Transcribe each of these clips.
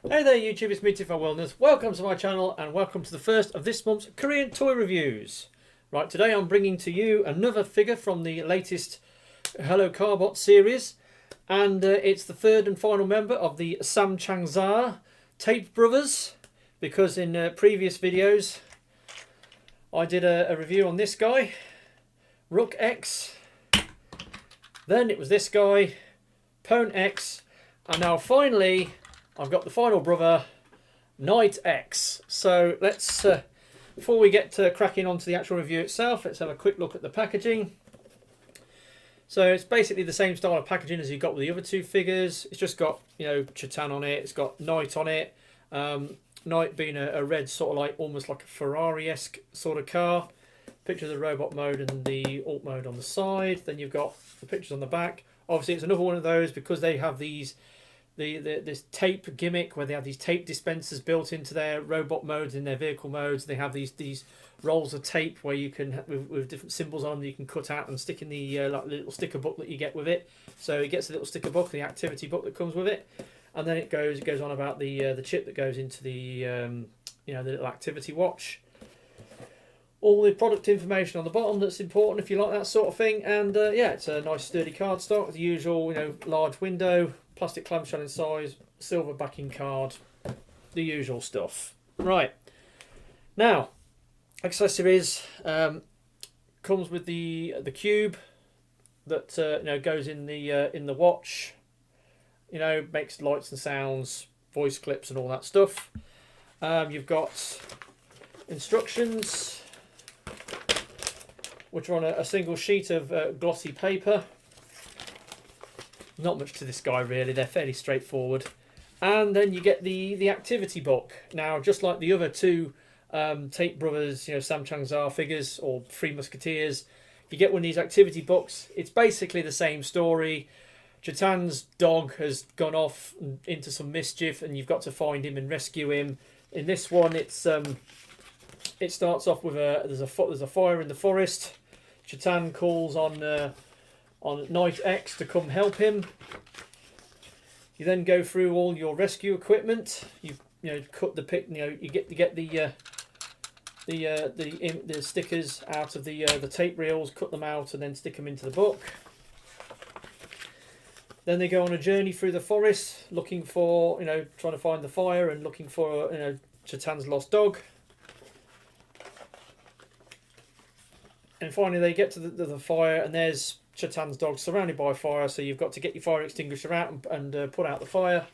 Hey there YouTube, it's me Tifa Wellness. Welcome to my channel and welcome to the first of this month's Korean toy reviews. Right, today I'm bringing to you another figure from the latest Hello Carbot series, and it's the third and final member of the Samchanzar Tape Brothers, because in previous videos I did a review on this guy, Rook X, then it was this guy, Pone X, and now finally I've got the final brother, Knight X. So let's, before we get cracking onto the actual review itself, let's have a quick look at the packaging. So it's basically the same style of packaging as you got with the other two figures. It's just got, you know, Chatan on it. It's got Knight on it. Knight being a red sort of like, almost like a Ferrari-esque sort of car. Picture of the robot mode and the alt mode on the side. Then you've got the pictures on the back. Obviously it's another one of those because they have these this tape gimmick where they have these tape dispensers built into their robot modes, in their vehicle modes. They have these rolls of tape where you can, with different symbols on them, you can cut out and stick in the like little sticker book that you get with it. So it gets a little sticker book, the activity book that comes with it, and then it goes on about the chip that goes into the you know, the little activity watch. All the product information on the bottom that's important if you like that sort of thing, and yeah, it's a nice sturdy cardstock, the usual, you know, large window, plastic clamshell in size, silver backing card, the usual stuff. Right, now accessories, comes with the cube that you know, goes in the watch, you know, makes lights and sounds, voice clips and all that stuff. You've got instructions, which are on a single sheet of glossy paper. Not much to this guy really, they're fairly straightforward. And then you get the activity book. Now, just like the other two Tape Brothers, you know, Samchanzar figures or Three Musketeers, you get one of these activity books. It's basically the same story. Chatan's dog has gone off into some mischief and you've got to find him and rescue him. In this one, it's it starts off with there's a fire in the forest. Chatan calls on Knight X to come help him. You then go through all your rescue equipment. You know, cut the pick. You know, you get the stickers out of the tape reels, cut them out, and then stick them into the book. Then they go on a journey through the forest, looking for, you know, trying to find the fire and looking for, you know, Chatan's lost dog. And finally they get to the fire, and there's Chatan's dog surrounded by fire, so you've got to get your fire extinguisher out and put out the fire.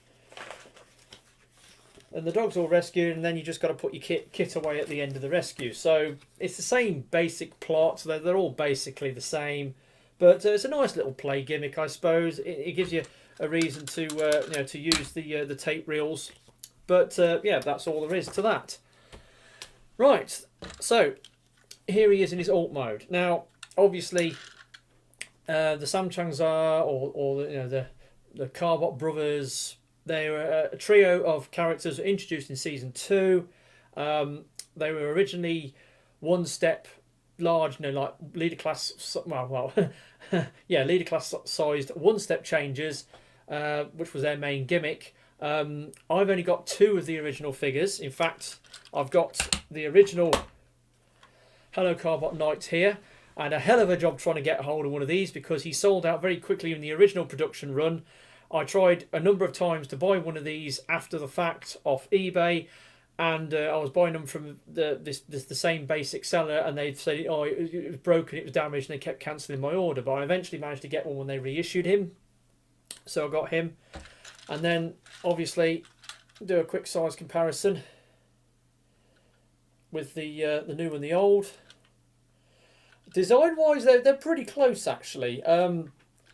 And the dog's all rescued, and then you just got to put your kit away at the end of the rescue. So it's the same basic plot, so they're all basically the same. But it's a nice little play gimmick, I suppose. It gives you a reason to you know, to use the tape reels. But yeah, that's all there is to that. Right, so here he is in his alt mode. Now, obviously, the Samchanzar or you know, the Carbot brothers, they're a trio of characters introduced in season 2. They were originally one step large, you know, like leader class, well, yeah, leader class sized one step changes, which was their main gimmick. I've only got 2 of the original figures. In fact, I've got the original Hello Carbot Knight here, and a hell of a job trying to get hold of one of these because he sold out very quickly in the original production run. I tried a number of times to buy one of these after the fact off eBay, and I was buying them from the same basic seller, and they'd say, oh, it was broken, it was damaged, and they kept cancelling my order. But I eventually managed to get one when they reissued him, so I got him. And then obviously do a quick size comparison with the new and the old. Design wise, they're pretty close actually.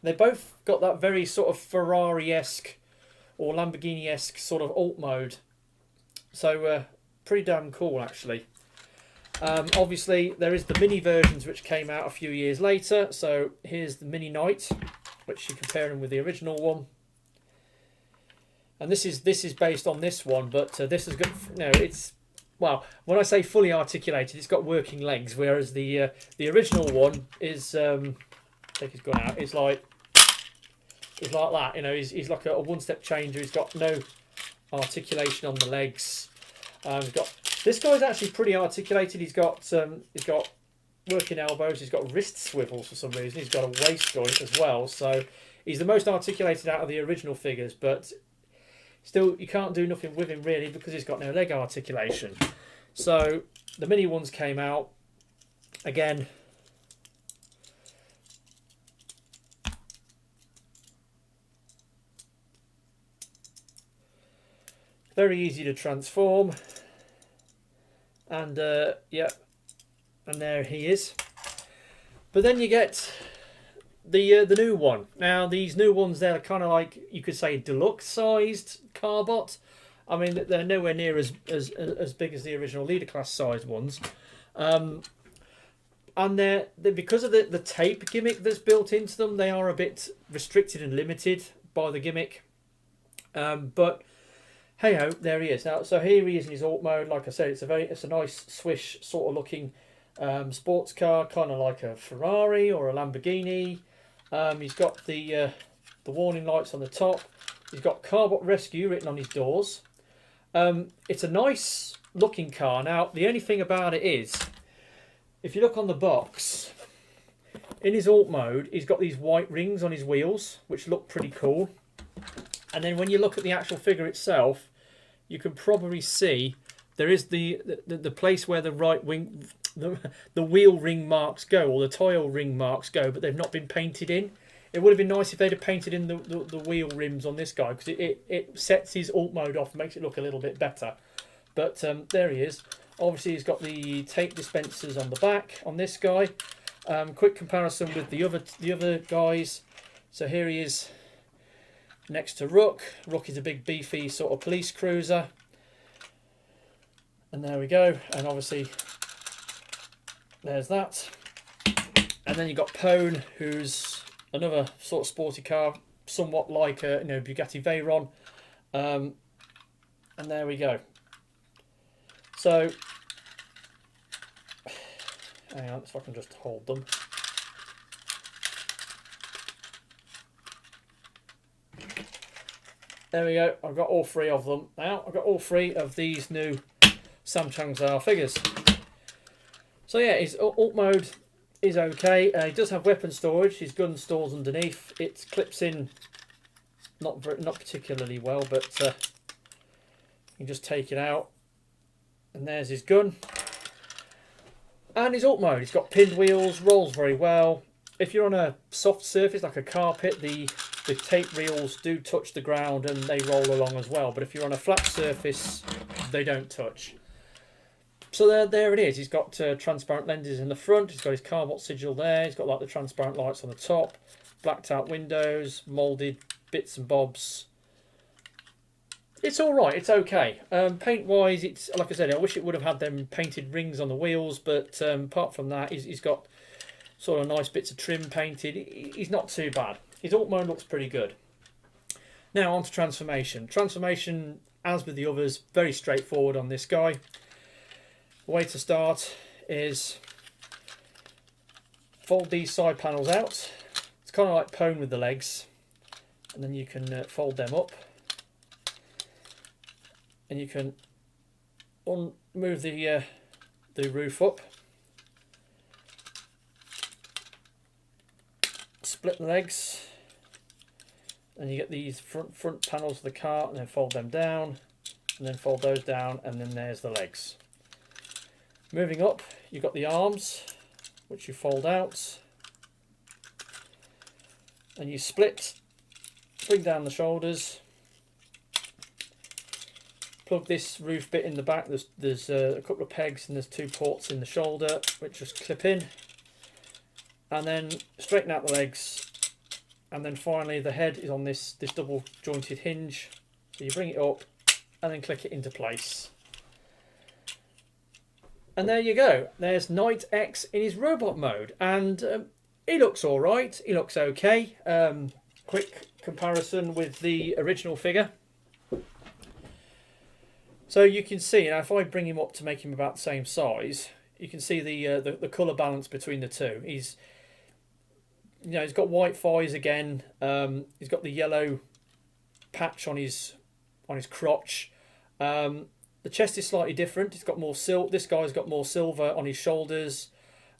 They both got that very sort of Ferrari-esque or Lamborghini-esque sort of alt mode. So pretty damn cool actually. Obviously there is the mini versions which came out a few years later. So here's the mini Knight, which you compare him with the original one. And this is based on this one, but this has got, you know, it's, well, when I say fully articulated, it's got working legs, whereas the original one is, I think he's gone out, it's like that, you know, he's like a one-step changer. He's got no articulation on the legs. This guy's actually pretty articulated. He's got working elbows. He's got wrist swivels for some reason. He's got a waist joint as well. So he's the most articulated out of the original figures, but still you can't do nothing with him really because he's got no leg articulation. So the mini ones came out again. Very easy to transform, and yeah, and there he is. But then you get the new one. Now these new ones, they're kind of like, you could say, deluxe sized Carbot. I mean, they're nowhere near as big as the original leader class sized ones, and they're because of the tape gimmick that's built into them, they are a bit restricted and limited by the gimmick, but hey ho, there he is. Now, so here he is in his alt mode. Like I said, it's a nice swish sort of looking sports car, kind of like a Ferrari or a Lamborghini. He's got the warning lights on the top. He's got Carbot Rescue written on his doors. It's a nice looking car. Now, the only thing about it is, if you look on the box, in his alt mode, he's got these white rings on his wheels, which look pretty cool. And then when you look at the actual figure itself, you can probably see there is the place where the right wing, the wheel ring marks go, or the tile ring marks go, but they've not been painted in. It would have been nice if they'd have painted in the wheel rims on this guy, because it sets his alt mode off and makes it look a little bit better. But there he is. Obviously, he's got the tape dispensers on the back on this guy. Quick comparison with the other guys. So here he is next to Rook. Rook is a big beefy sort of police cruiser. And there we go. And obviously there's that. And then you've got Pone, who's another sort of sporty car, somewhat like a Bugatti Veyron. And there we go. So hang on, if I can just hold them. There we go. I've got all three of them now. I've got all three of these new Samchanzar figures. So yeah, his alt mode is okay. He does have weapon storage. His gun stores underneath. It clips in not particularly well, but you can just take it out. And there's his gun. And his alt mode. He's got pinned wheels. Rolls very well. If you're on a soft surface like a carpet, the tape reels do touch the ground and they roll along as well. But if you're on a flat surface, they don't touch. So there it is. He's got transparent lenses in the front. He's got his Carbot sigil there. He's got like the transparent lights on the top, blacked out windows, moulded bits and bobs. It's all right. It's okay. Paint wise, it's like I said. I wish it would have had them painted rings on the wheels, but apart from that, he's got sort of nice bits of trim painted. He's not too bad. His alt mode looks pretty good. Now on to transformation. Transformation, as with the others, very straightforward on this guy. The way to start is fold these side panels out. It's kind of like Pone with the legs, and then you can fold them up, and you can move the roof up, split the legs, and you get these front panels of the car, and then fold them down, and then fold those down, and then there's the legs. Moving up, you've got the arms, which you fold out, and you split, bring down the shoulders, plug this roof bit in the back. There's a couple of pegs and there's two ports in the shoulder which just clip in, and then straighten out the legs, and then finally the head is on this double jointed hinge, so you bring it up and then click it into place. And there you go. There's Knight X in his robot mode, and he looks all right. He looks okay. Quick comparison with the original figure. So you can see, now if I bring him up to make him about the same size, you can see the colour balance between the two. He's got white thighs again. He's got the yellow patch on his on his crotch. The chest is slightly different. It's got more this guy's got more silver on his shoulders.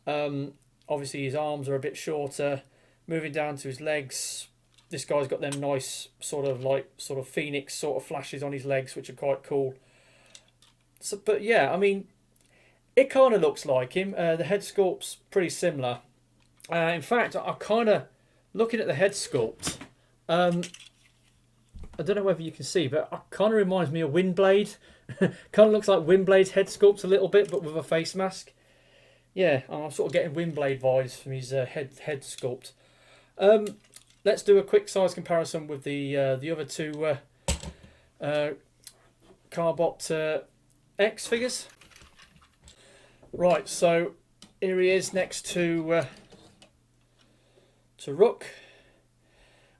Obviously his arms are a bit shorter. Moving down to his legs, this guy's got them nice sort of phoenix sort of flashes on his legs, which are quite cool. So, but yeah, I mean, it kind of looks like him. The head sculpt's pretty similar. In fact, I kind of, looking at the head sculpt, I don't know whether you can see, but it kind of reminds me of Windblade. Kind of looks like Windblade's head sculpt a little bit, but with a face mask. Yeah, I'm sort of getting Windblade vibes from his head sculpt. Let's do a quick size comparison with the other two Carbot X figures. Right, so here he is next to Rook,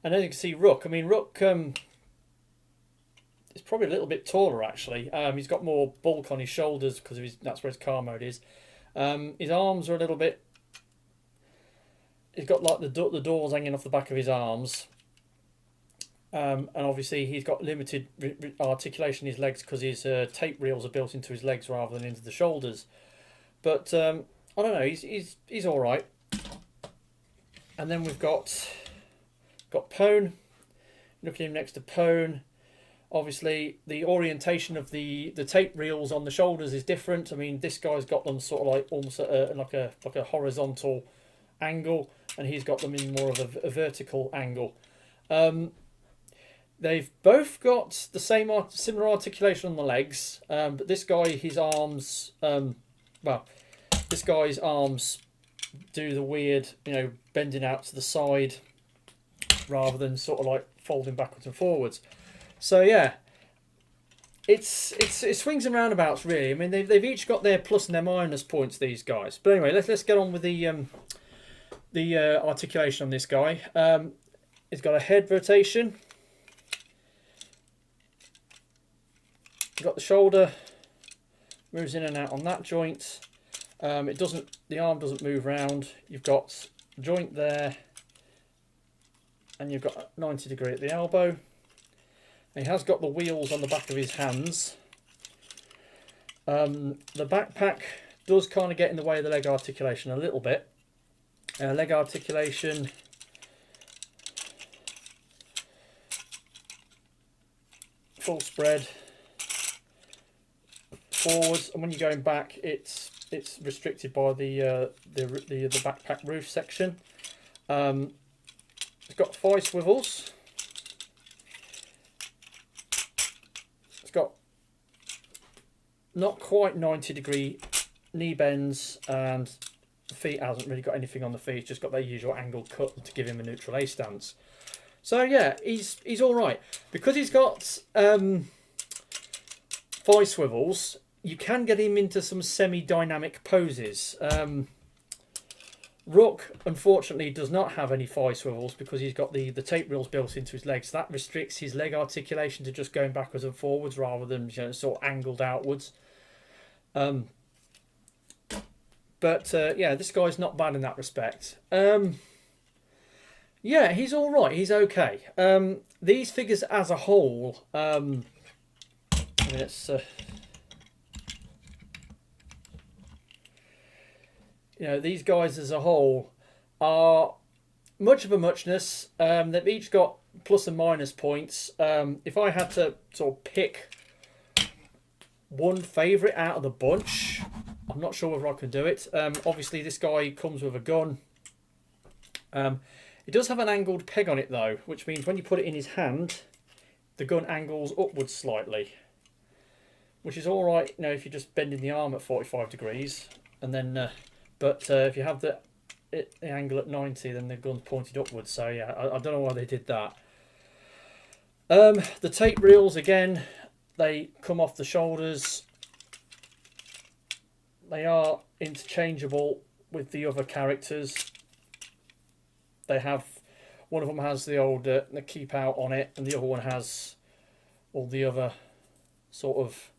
and as you can see, Rook. I mean, Rook is probably a little bit taller actually. He's got more bulk on his shoulders because of that's where his car mode is. His arms are a little bit. He's got like the doors hanging off the back of his arms, and obviously he's got limited articulation in his legs because his tape reels are built into his legs rather than into the shoulders. But I don't know. He's all right. And then we've got Pone. Looking at him next to Pone. Obviously, the orientation of the tape reels on the shoulders is different. I mean, this guy's got them sort of like almost like a horizontal angle, and he's got them in more of a vertical angle. They've both got the similar articulation on the legs, but this guy, his arms, this guy's arms do the weird, bending out to the side rather than sort of like folding backwards and forwards. So yeah, it swings and roundabouts really. I mean, they've each got their plus and their minus points, these guys. But anyway, let's get on with the articulation on this guy. He's got a head rotation. You've got the shoulder moves in and out on that joint. The arm doesn't move round. You've got a joint there, and you've got 90 degree at the elbow. He has got the wheels on the back of his hands. The backpack does kind of get in the way of the leg articulation a little bit. Leg articulation, full spread, forwards, and when you're going back, it's restricted by the backpack roof section. It's got 5 swivels. It's got not quite 90 degree knee bends, and the feet hasn't really got anything on the feet. It's just got their usual angled cut to give him a neutral A stance. So yeah, he's all right because he's got 5 swivels. You can get him into some semi-dynamic poses. Rook, unfortunately, does not have any 5 swivels because he's got the tape reels built into his legs. That restricts his leg articulation to just going backwards and forwards rather than sort of angled outwards. But yeah, this guy's not bad in that respect. Yeah, he's all right. He's okay. These figures as a whole, these guys as a whole are much of a muchness. They've each got plus and minus points. If I had to sort of pick one favourite out of the bunch, I'm not sure whether I can do it. Obviously, this guy comes with a gun. It does have an angled peg on it though, which means when you put it in his hand, the gun angles upwards slightly, which is all right. If you're just bending the arm at 45 degrees, and then, but if you have the angle at 90, then the gun's pointed upwards. So yeah, I don't know why they did that. The tape reels again, they come off the shoulders. They are interchangeable with the other characters. They have, one of them has the old the keep out on it, and the other one has all the other sort of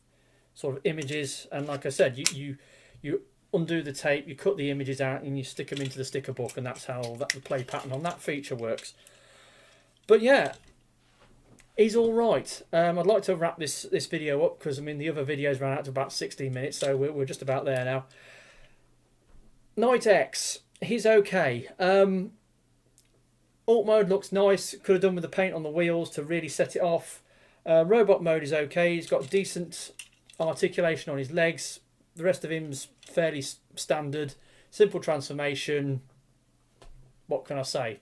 images. And like I said, you undo the tape, you cut the images out, and you stick them into the sticker book, and that's how the play pattern on that feature works. But yeah, He's all right. I'd like to wrap this video up because I mean the other videos ran out to about 16 minutes, so we're just about there now. Knight X, he's okay. Alt mode looks nice. Could have done with the paint on the wheels to really set it off. Robot mode is okay. He's got decent articulation on his legs. The rest of him's fairly standard. Simple transformation. What can I say?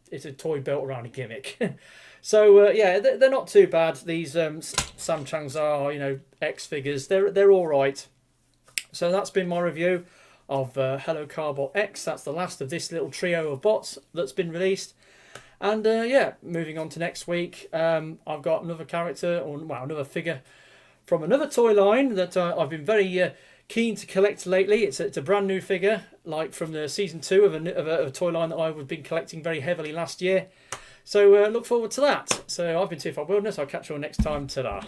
It's a toy built around a gimmick. So yeah, they're not too bad. These Samchanzar, you know, X figures, they're all right. So that's been my review of Hello Carbot X. That's the last of this little trio of bots that's been released. And yeah, moving on to next week, I've got another character, or well, another figure from another toy line that I've been very keen to collect lately. It's a brand new figure, like from the season 2 of a toy line that I've been collecting very heavily last year. So look forward to that. So I've been Tifa Wilderness. I'll catch you all next time. Ta-da.